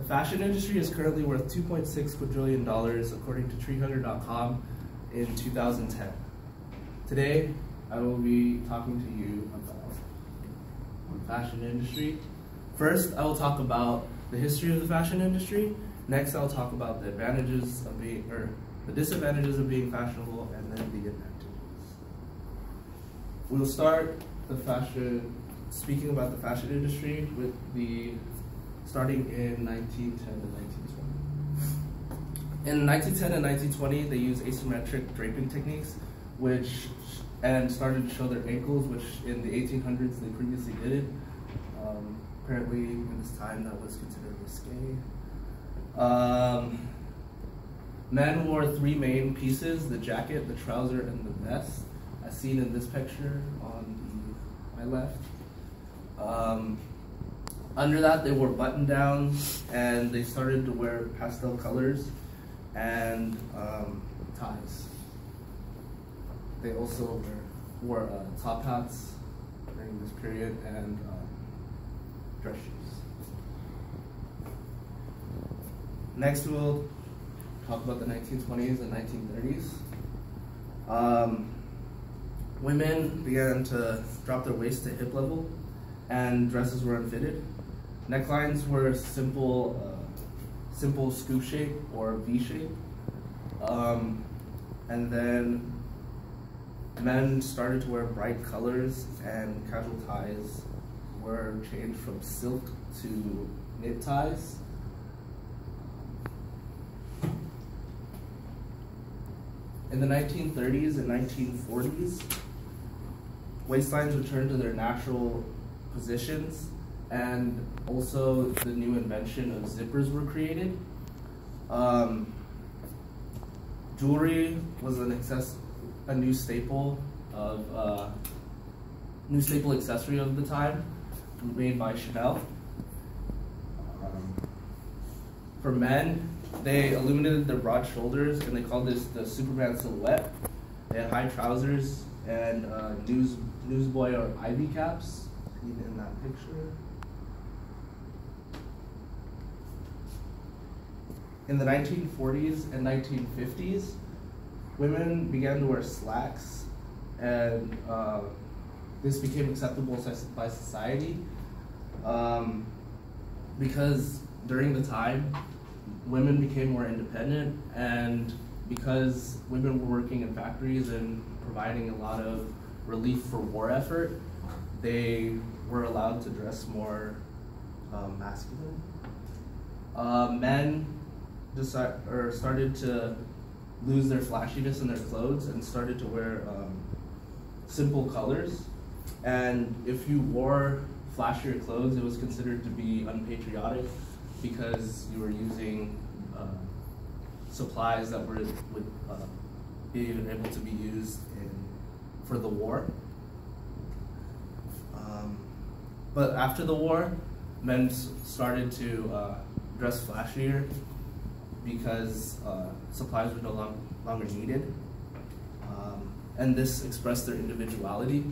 fashion industry is currently worth $2.6 quadrillion according to treehugger.com in 2010. Today, I will be talking to you about the fashion industry. First, I will talk about the history of the fashion industry. Next, I'll talk about the advantages of being, or the disadvantages of being fashionable, and then the advantages. We'll start speaking about the fashion industry with starting in 1910 to 1920. In 1910 and 1920, they used asymmetric draping techniques, and started to show their ankles, which in the 1800s they previously didn't. Apparently, in this time, that was considered risque. Men wore three main pieces: the jacket, the trouser, and the vest, as seen in this picture on my left. Under that, they wore button-downs, and they started to wear pastel colors and ties. They also wore top hats during this period and dress shoes. Next, we'll talk about the 1920s and 1930s. Women began to drop their waist to hip level, and dresses were unfitted. Necklines were simple scoop shape or V shape. And then men started to wear bright colors, and casual ties were changed from silk to knit ties. In the 1930s and 1940s, waistlines returned to their natural positions, and also the new invention of zippers were created. Jewelry was a new staple accessory of the time, made by Chanel. For men, they illuminated their broad shoulders, and they called this the Superman silhouette. They had high trousers and newsboy or ivy caps, seen in that picture. In the 1940s and 1950s, women began to wear slacks, and this became acceptable by society because during the time, women became more independent, and because women were working in factories and providing a lot of relief for war effort, they were allowed to dress more masculine. Men started to lose their flashiness in their clothes and started to wear simple colors. And if you wore flashier clothes, it was considered to be unpatriotic because you were using supplies that would be able to be used for the war. But after the war, men started to dress flashier because supplies were no longer needed, and this expressed their individuality.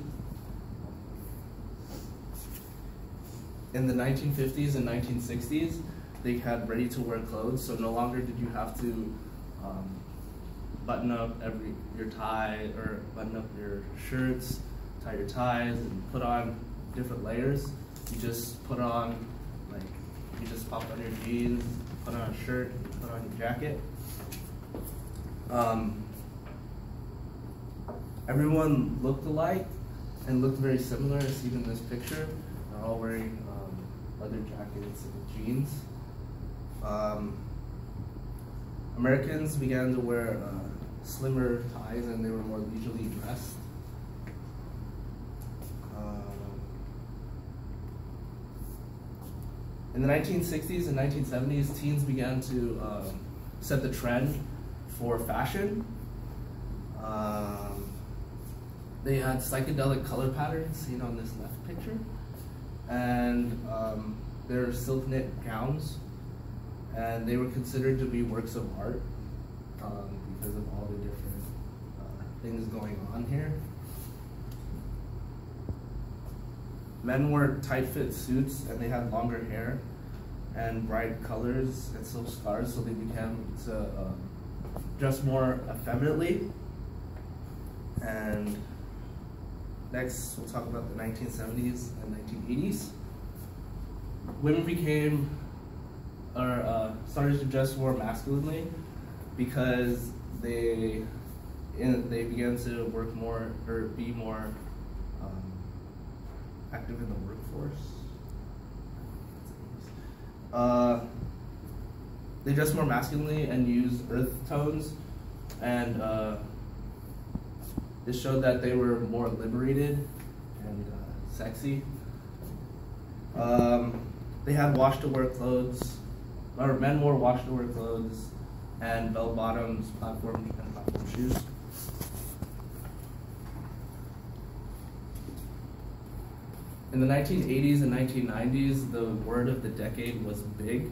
In the 1950s and 1960s, they had ready-to-wear clothes, so no longer did you have to button up your tie or button up your shirts, tie your ties, and put on different layers. You just put on, you just popped on your jeans, put on a shirt, put on your jacket. Everyone looked alike and looked very similar, as seen in this picture. They're all wearing leather jackets and jeans. Americans began to wear slimmer ties, and they were more leisurely dressed. In the 1960s and 1970s, teens began to set the trend for fashion. They had psychedelic color patterns seen on this left picture, and their silk knit gowns, and they were considered to be works of art because of all the different things going on here. Men wore tight-fit suits, and they had longer hair, and bright colors and silk scarves, so they began to dress more effeminately. And next, we'll talk about the 1970s and 1980s. Women became, or started to dress more masculinely because they began to work more, or be more active in the workforce. They dress more masculinely and use earth tones, and it showed that they were more liberated and sexy. They had wash-to-wear clothes, or men wore wash-to-wear clothes and bell-bottoms, platform shoes. In the 1980s and 1990s, the word of the decade was big.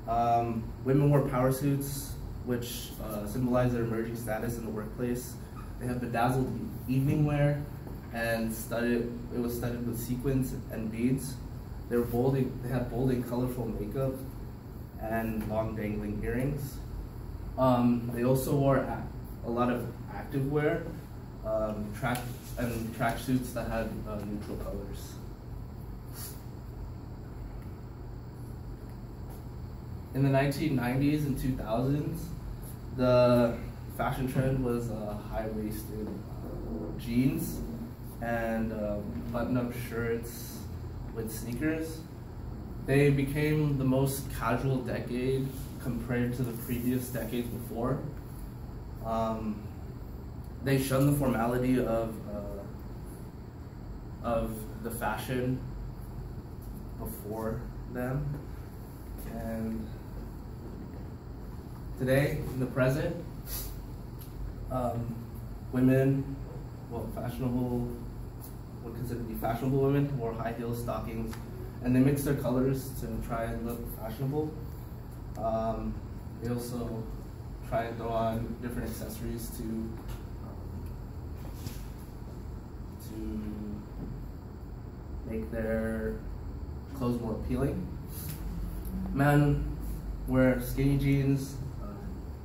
Women wore power suits, which symbolize their emerging status in the workplace. They had bedazzled evening wear, and it was studded with sequins and beads. They had bold and colorful makeup and long dangling earrings. They also wore a lot of active wear, track suits that had neutral colors. In the 1990s and 2000s, the fashion trend was high-waisted jeans and button-up shirts with sneakers. They became the most casual decade compared to the previous decades before. They shunned the formality of the fashion before them. And today, in the present, women, would consider to be fashionable women, wore high heels, stockings, and they mixed their colors to try and look fashionable. They also try and throw on different accessories to make their clothes more appealing. Men wear skinny jeans,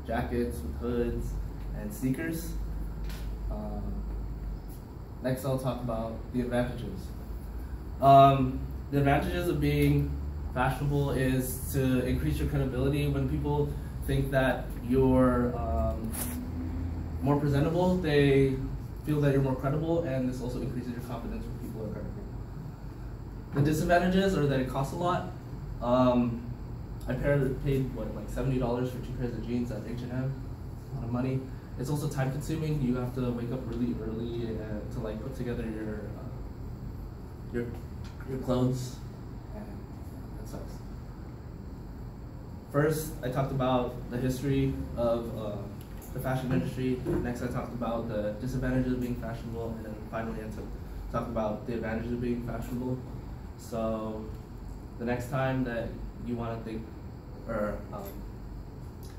jackets with hoods, and sneakers. Next, I'll talk about the advantages. The advantages of being fashionable is to increase your credibility. When people think that you're more presentable, they feel that you're more credible, and this also increases your confidence when people are credible. The disadvantages are that it costs a lot. I paid like $70 for 2 pairs of jeans at H&M. A lot of money. It's also time consuming. You have to wake up really early to like put together your clothes, and that sucks. First, I talked about the history of the fashion industry. Next, I talked about the disadvantages of being fashionable, and then finally, I talked about the advantages of being fashionable. So, the next time that you want to think, or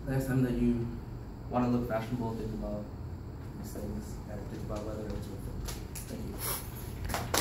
the next time that you want to look fashionable, think about these things and think about whether it's worth it. Thank you.